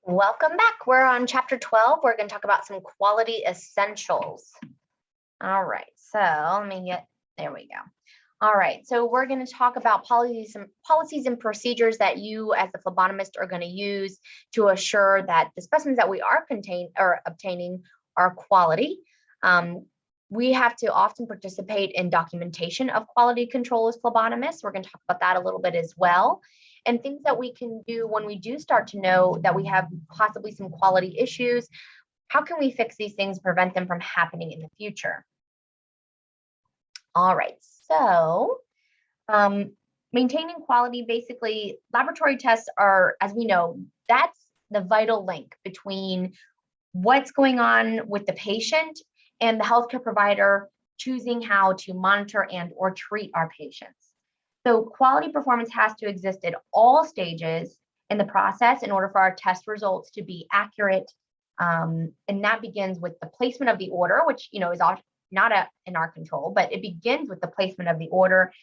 Welcome back. We're on chapter 12. We're going to talk about some quality essentials. All right, so let me there we go. All right, so we're going to talk about policies and procedures that you as a phlebotomist are going to use to assure that the specimens that we are obtaining are quality. We have to often participate in documentation of quality control as phlebotomists. We're going to talk about that a little bit as well. And things that we can do when we do start to know that we have possibly some quality issues. How can we fix these things, prevent them from happening in the future? All right, so maintaining quality, basically, laboratory tests are, as we know, that's the vital link between what's going on with the patient and the healthcare provider choosing how to monitor and or treat our patients. So quality performance has to exist at all stages in the process in order for our test results to be accurate. And that begins with the placement of the order, which is not in our control, but it begins with the placement of the order,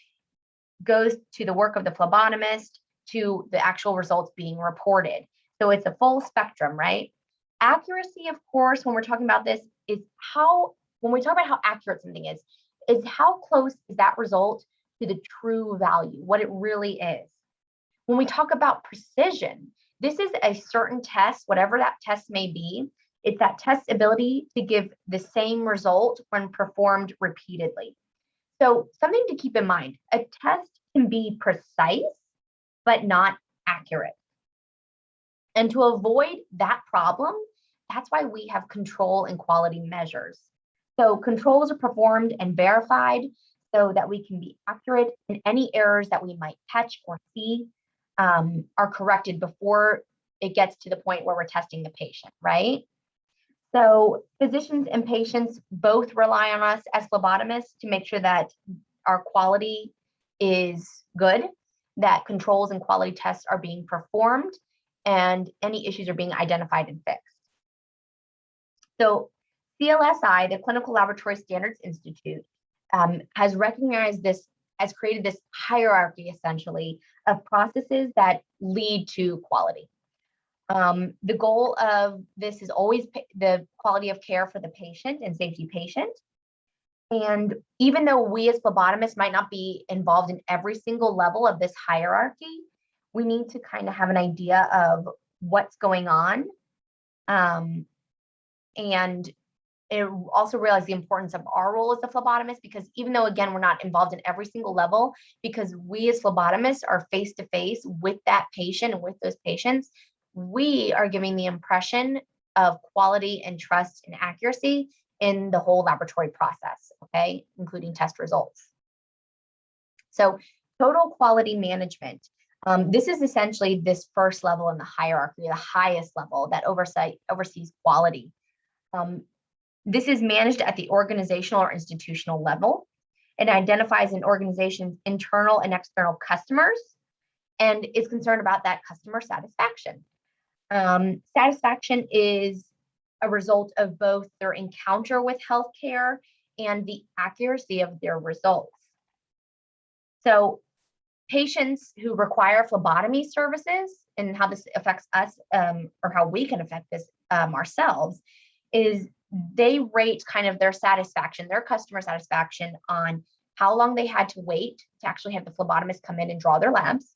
goes to the work of the phlebotomist, to the actual results being reported. So it's a full spectrum, right? Accuracy, of course, when we're talking about this, when we talk about how accurate something is how close is that result to the true value, what it really is. When we talk about precision, this is a certain test, whatever that test may be, it's that test's ability to give the same result when performed repeatedly. So something to keep in mind, a test can be precise, but not accurate. And to avoid that problem, that's why we have control and quality measures. So controls are performed and verified so that we can be accurate, and any errors that we might catch or see are corrected before it gets to the point where we're testing the patient, right? So physicians and patients both rely on us as phlebotomists to make sure that our quality is good, that controls and quality tests are being performed, and any issues are being identified and fixed. So CLSI, the Clinical Laboratory Standards Institute, has recognized this, has created this hierarchy essentially of processes that lead to quality. The goal of this is always the quality of care for the patient and safety patient. And even though we as phlebotomists might not be involved in every single level of this hierarchy, we need to kind of have an idea of what's going on. And it also realize the importance of our role as a phlebotomist, because even though, again, we're not involved in every single level, because we as phlebotomists are face to face with that patient and with those patients, we are giving the impression of quality and trust and accuracy in the whole laboratory process, okay, including test results. So total quality management. This is essentially this first level in the hierarchy, the highest level that oversees quality. This is managed at the organizational or institutional level. It identifies an organization's internal and external customers and is concerned about that customer satisfaction. Satisfaction is a result of both their encounter with healthcare and the accuracy of their results. So patients who require phlebotomy services, and how this affects us, or how we can affect this ourselves, is they rate kind of their satisfaction, their customer satisfaction, on how long they had to wait to actually have the phlebotomist come in and draw their labs,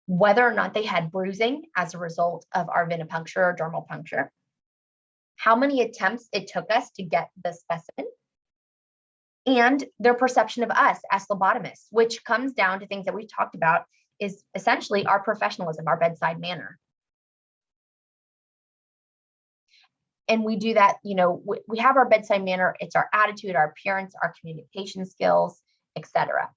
whether or not they had bruising as a result of our venipuncture or dermal puncture, how many attempts it took us to get the specimen, and their perception of us as phlebotomists, which comes down to things that we've talked about, is essentially our professionalism, our bedside manner. And we do that, we have our bedside manner, it's our attitude, our appearance, our communication skills, etc.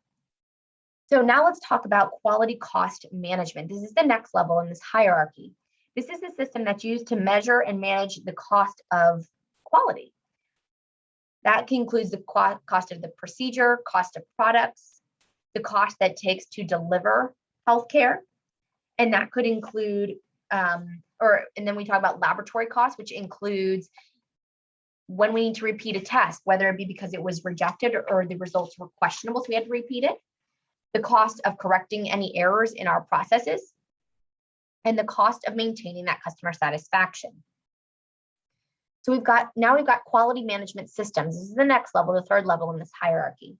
So now let's talk about quality cost management. This is the next level in this hierarchy. This is a system that's used to measure and manage the cost of quality. That includes the cost of the procedure, cost of products, the cost that it takes to deliver healthcare, and that could include, and then we talk about laboratory costs, which includes when we need to repeat a test, whether it be because it was rejected or the results were questionable, so we had to repeat it, the cost of correcting any errors in our processes, and the cost of maintaining that customer satisfaction. So we've got quality management systems. This is the next level, the third level in this hierarchy.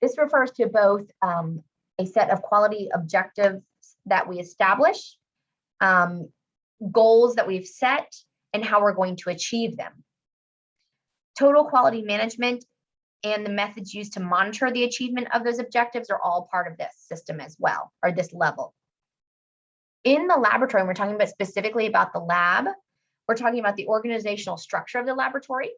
This refers to both a set of quality objectives that we establish, goals that we've set, and how we're going to achieve them. Total quality management and the methods used to monitor the achievement of those objectives are all part of this system as well, or this level. In the laboratory, and we're talking about specifically about the lab, we're talking about the organizational structure of the laboratory.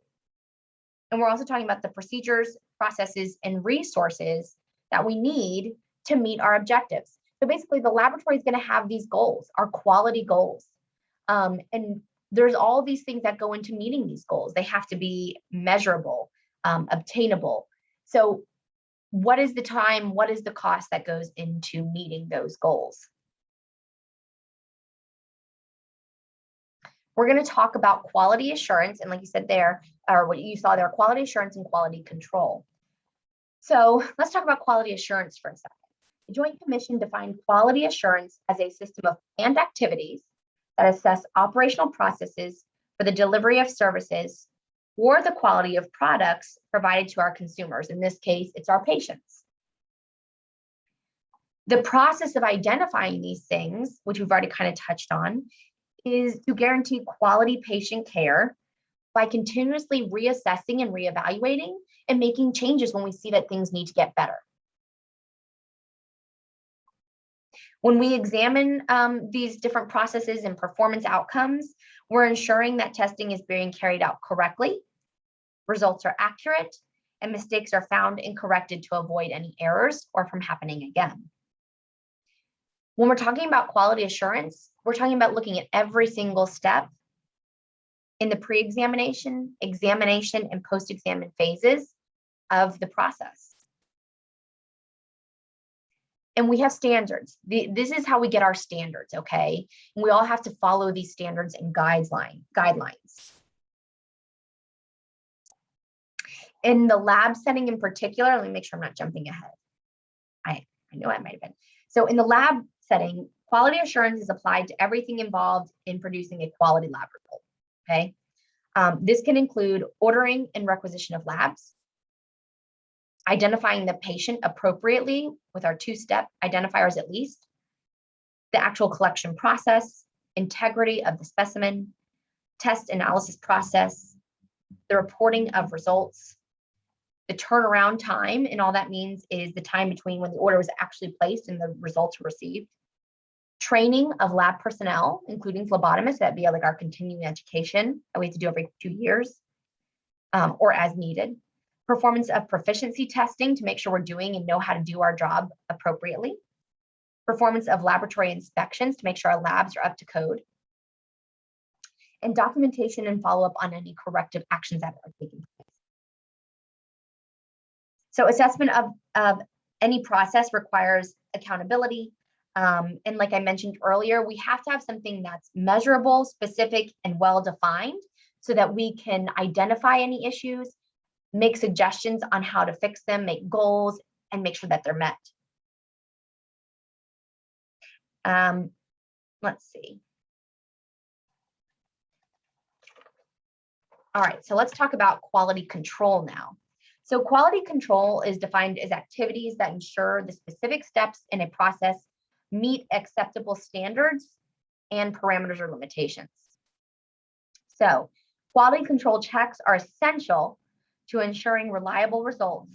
And we're also talking about the procedures, processes, and resources that we need to meet our objectives. So basically, the laboratory is going to have these goals, our quality goals. And there's all these things that go into meeting these goals. They have to be measurable, obtainable. So what is the time, what is the cost that goes into meeting those goals? We're going to talk about quality assurance, and like you said there, or what you saw there, quality assurance and quality control. So let's talk about quality assurance for a second. The Joint Commission defined quality assurance as a system of planned activities that assess operational processes for the delivery of services or the quality of products provided to our consumers. In this case, it's our patients. The process of identifying these things, which we've already kind of touched on, is to guarantee quality patient care by continuously reassessing and reevaluating and making changes when we see that things need to get better. When we examine these different processes and performance outcomes, we're ensuring that testing is being carried out correctly, results are accurate, and mistakes are found and corrected to avoid any errors or from happening again. When we're talking about quality assurance, we're talking about looking at every single step in the pre-examination, examination, and post-examination phases of the process. And we have standards. This is how we get our standards, okay? And we all have to follow these standards and guidelines. In the lab setting in particular, let me make sure I'm not jumping ahead. I know I might have been. So in the lab setting, quality assurance is applied to everything involved in producing a quality lab result, okay? This can include ordering and requisition of labs, identifying the patient appropriately with our two-step identifiers at least, the actual collection process, integrity of the specimen, test analysis process, the reporting of results, the turnaround time, and all that means is the time between when the order was actually placed and the results were received, training of lab personnel, including phlebotomists, that'd be like our continuing education that we have to do every 2 years or as needed, performance of proficiency testing to make sure we're doing and know how to do our job appropriately, performance of laboratory inspections to make sure our labs are up to code, and documentation and follow-up on any corrective actions that are taking place. So assessment of any process requires accountability. And like I mentioned earlier, we have to have something that's measurable, specific, and well-defined so that we can identify any issues, make suggestions on how to fix them, make goals, and make sure that they're met. Let's see. All right, so let's talk about quality control now. So quality control is defined as activities that ensure the specific steps in a process meet acceptable standards and parameters or limitations. So quality control checks are essential to ensuring reliable results,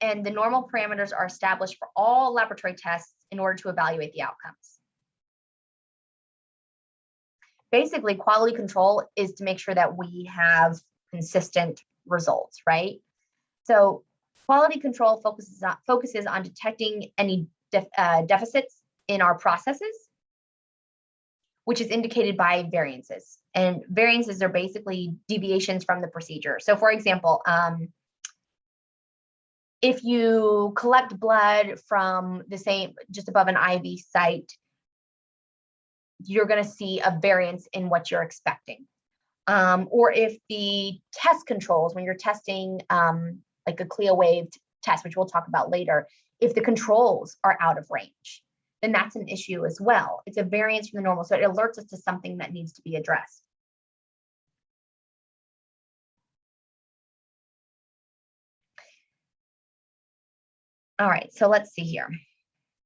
and the normal parameters are established for all laboratory tests in order to evaluate the outcomes. Basically, quality control is to make sure that we have consistent results, right? So quality control focuses on detecting any deficits in our processes, which is indicated by variances. And variances are basically deviations from the procedure. So for example, if you collect blood from the same, just above an IV site, you're going to see a variance in what you're expecting. Or if the test controls, when you're testing like a CLIA waived test, which we'll talk about later, if the controls are out of range, then that's an issue as well. It's a variance from the normal, so it alerts us to something that needs to be addressed. All right, so let's see here.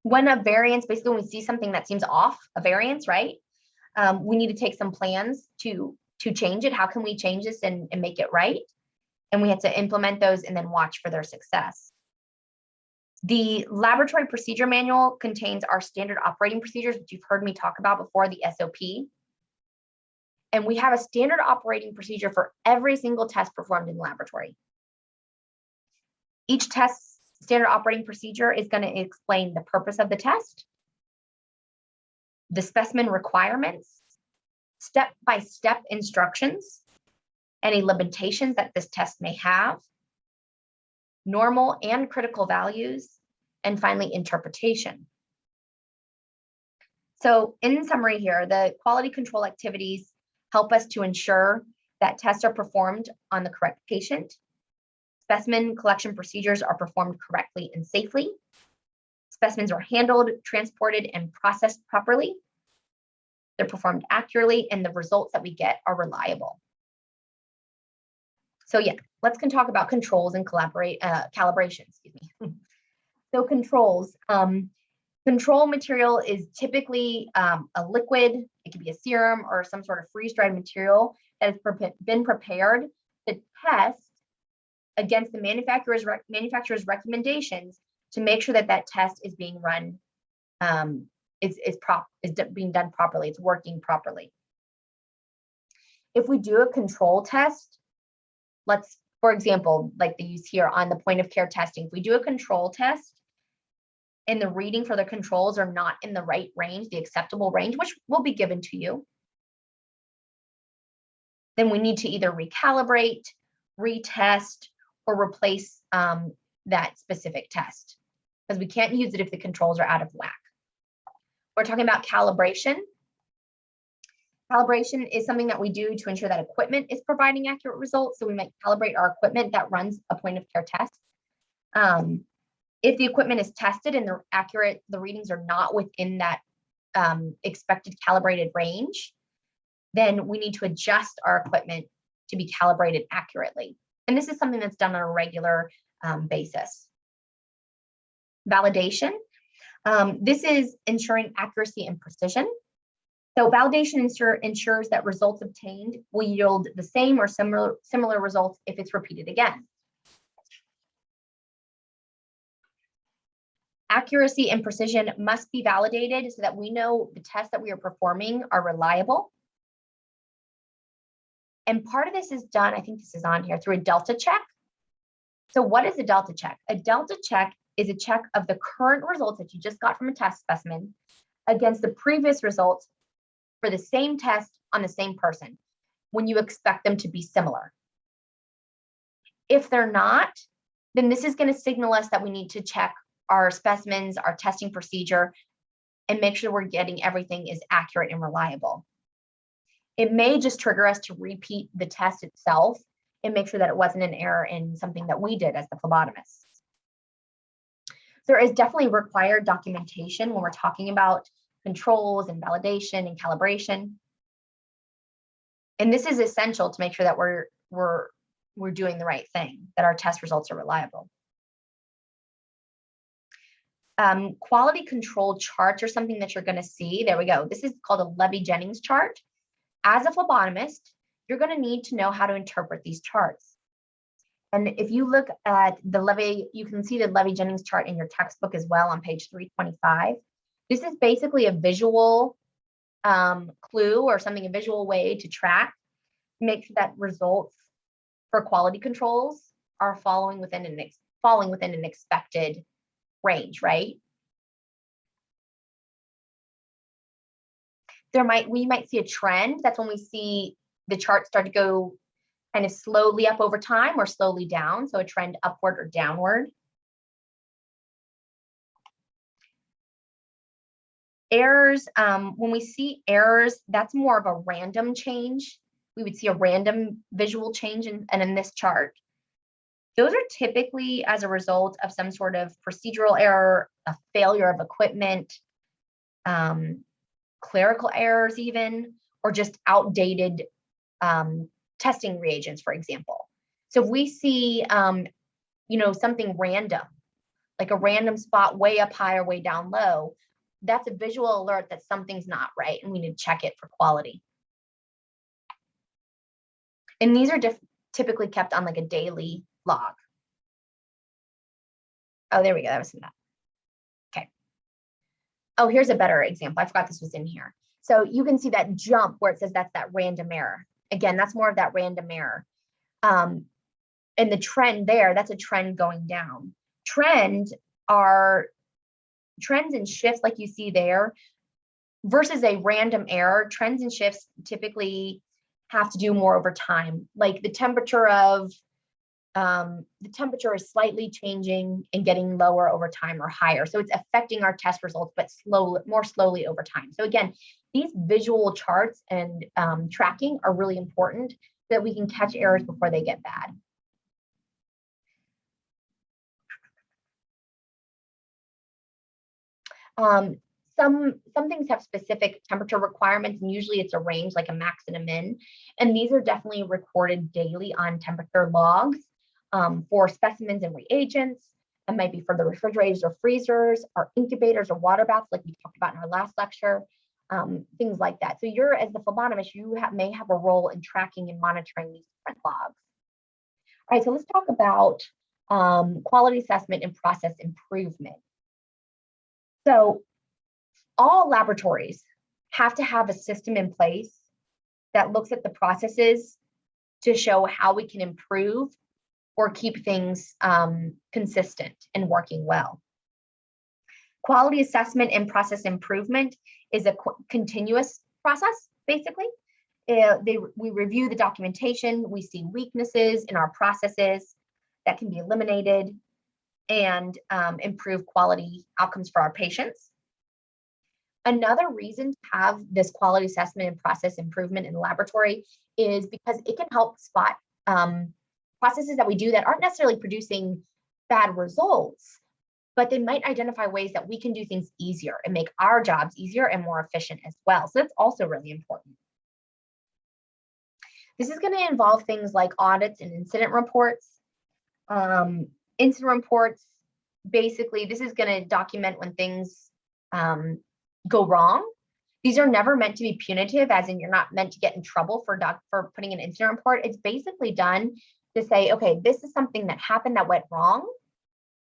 When a variance, basically when we see something that seems off, a variance, right? We need to take some plans to change it. How can we change this and make it right? And we have to implement those and then watch for their success. The laboratory procedure manual contains our standard operating procedures, which you've heard me talk about before, the SOP. And we have a standard operating procedure for every single test performed in the laboratory. Each test standard operating procedure is going to explain the purpose of the test, the specimen requirements, step-by-step instructions, any limitations that this test may have, normal and critical values, and finally, interpretation. So in summary here, the quality control activities help us to ensure that tests are performed on the correct patient. Specimen collection procedures are performed correctly and safely. Specimens are handled, transported, and processed properly. They're performed accurately, and the results that we get are reliable. So yeah, let's talk about controls and calibration, excuse me. So controls, control material is typically a liquid. It could be a serum or some sort of freeze-dried material that has been prepared to test against the manufacturer's recommendations to make sure that that test is being run, is being done properly, it's working properly. If we do a control test, let's, for example, like they use here on the point of care testing, if we do a control test and the reading for the controls are not in the right range, the acceptable range, which will be given to you, then we need to either recalibrate, retest, or replace that specific test, because we can't use it if the controls are out of whack. We're talking about calibration. Calibration is something that we do to ensure that equipment is providing accurate results. So we might calibrate our equipment that runs a point of care test. If the equipment is tested and the readings are not within that expected calibrated range, then we need to adjust our equipment to be calibrated accurately. And this is something that's done on a regular basis. Validation. This is ensuring accuracy and precision. So validation ensures that results obtained will yield the same or similar results if it's repeated again. Accuracy and precision must be validated so that we know the tests that we are performing are reliable. And part of this is done, I think this is on here, through a delta check. So what is a delta check? A delta check is a check of the current results that you just got from a test specimen against the previous results for the same test on the same person when you expect them to be similar. If they're not, then this is going to signal us that we need to check our specimens, our testing procedure, and make sure we're getting everything is accurate and reliable. It may just trigger us to repeat the test itself and make sure that it wasn't an error in something that we did as the phlebotomists. There is definitely required documentation when we're talking about controls and validation and calibration. And this is essential to make sure that we're doing the right thing, that our test results are reliable. Quality control charts are something that you're going to see. There we go. This is called a Levey-Jennings chart. As a phlebotomist, you're going to need to know how to interpret these charts. And if you look at you can see the Levey-Jennings chart in your textbook as well on page 325. This is basically a visual clue or something, a visual way to track, make sure that results for quality controls are falling within an expected range, right? We might see a trend. That's when we see the chart start to go kind of slowly up over time or slowly down. So a trend upward or downward. Errors, when we see errors, that's more of a random change. We would see a random visual change and in this chart. Those are typically as a result of some sort of procedural error, a failure of equipment, clerical errors even, or just outdated testing reagents, for example. So if we see, something random, like a random spot way up high or way down low, that's a visual alert that something's not right and we need to check it for quality. And these are typically kept on like a daily log. Oh, there we go. That was that. Okay. Oh, here's a better example. I forgot this was in here. So you can see that jump where it says that's that random error. Again, that's more of that random error. And the trend there, that's a trend going down. Trends and shifts like you see there versus a random error. Trends and shifts typically have to do more over time. Like the temperature is slightly changing and getting lower over time or higher. So it's affecting our test results, but more slowly over time. So again, these visual charts and tracking are really important so that we can catch errors before they get bad. Some things have specific temperature requirements, and usually it's a range, like a max and a min. And these are definitely recorded daily on temperature logs for specimens and reagents. It might be for the refrigerators or freezers, or incubators or water baths, like we talked about in our last lecture, things like that. So you're, as the phlebotomist, you may have a role in tracking and monitoring these different logs. All right, so let's talk about quality assessment and process improvement. So all laboratories have to have a system in place that looks at the processes to show how we can improve or keep things consistent and working well. Quality assessment and process improvement is a continuous process, basically. We review the documentation, we see weaknesses in our processes that can be eliminated, and improve quality outcomes for our patients. Another reason to have this quality assessment and process improvement in the laboratory is because it can help spot processes that we do that aren't necessarily producing bad results, but they might identify ways that we can do things easier and make our jobs easier and more efficient as well. So that's also really important. This is going to involve things like audits and incident reports. Incident reports, basically, this is going to document when things go wrong. These are never meant to be punitive, as in you're not meant to get in trouble for putting an incident report. It's basically done to say, okay, this is something that happened that went wrong.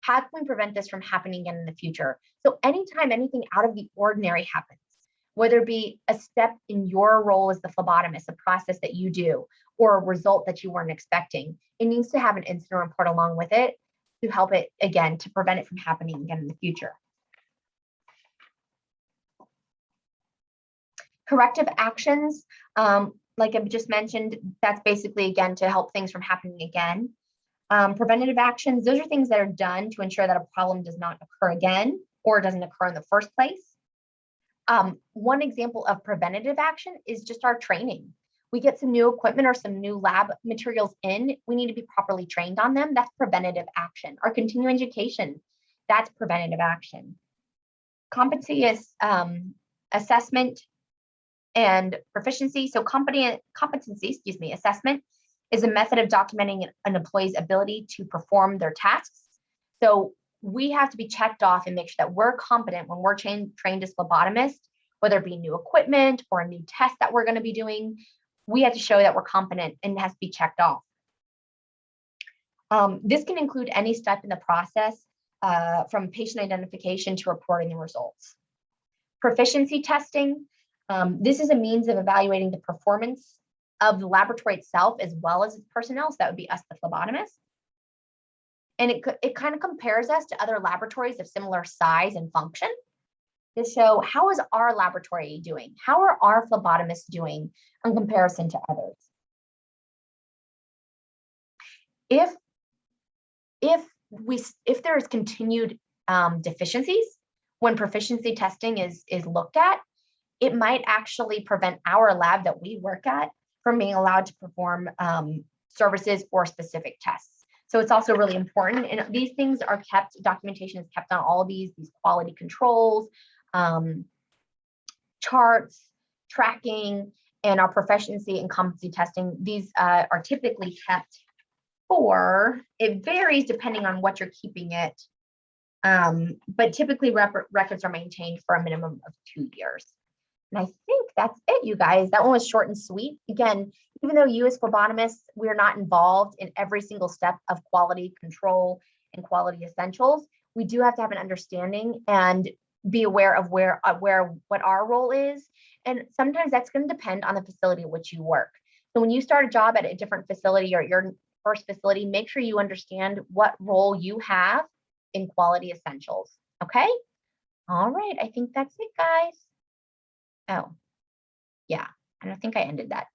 How can we prevent this from happening again in the future? So anytime anything out of the ordinary happens, whether it be a step in your role as the phlebotomist, a process that you do, or a result that you weren't expecting, it needs to have an incident report along with it to help it, again, to prevent it from happening again in the future. Corrective actions, like I just mentioned, that's basically, again, to help things from happening again. Preventative actions, those are things that are done to ensure that a problem does not occur again or doesn't occur in the first place. One example of preventative action is just our training. We get some new equipment or some new lab materials in, we need to be properly trained on them. That's preventative action. Our continuing education, that's preventative action. Competency is assessment and proficiency. So competency, assessment is a method of documenting an employee's ability to perform their tasks. So we have to be checked off and make sure that we're competent when we're trained as phlebotomists, whether it be new equipment or a new test that we're going to be doing. We have to show that we're competent and it has to be checked off. This can include any step in the process, from patient identification to reporting the results. Proficiency testing. This is a means of evaluating the performance of the laboratory itself as well as its personnel. So that would be us, the phlebotomists. And it kind of compares us to other laboratories of similar size and function to show how is our laboratory doing? How are our phlebotomists doing in comparison to others? If there's continued deficiencies when proficiency testing is looked at, it might actually prevent our lab that we work at from being allowed to perform services or specific tests. So it's also really important. And these things are kept, documentation is kept on all of these quality controls, charts, tracking, and our proficiency and competency testing. These are typically kept for, it varies depending on what you're keeping it, but typically records are maintained for a minimum of 2 years. And I think that's it, you guys. That one was short and sweet. Again, even though you as phlebotomists, we're not involved in every single step of quality control and quality essentials, we do have to have an understanding and be aware of what our role is. And sometimes that's going to depend on the facility in which you work. So when you start a job at a different facility or your first facility, make sure you understand what role you have in quality essentials. Okay. All right. I think that's it, guys. Oh, yeah. I don't think I ended that.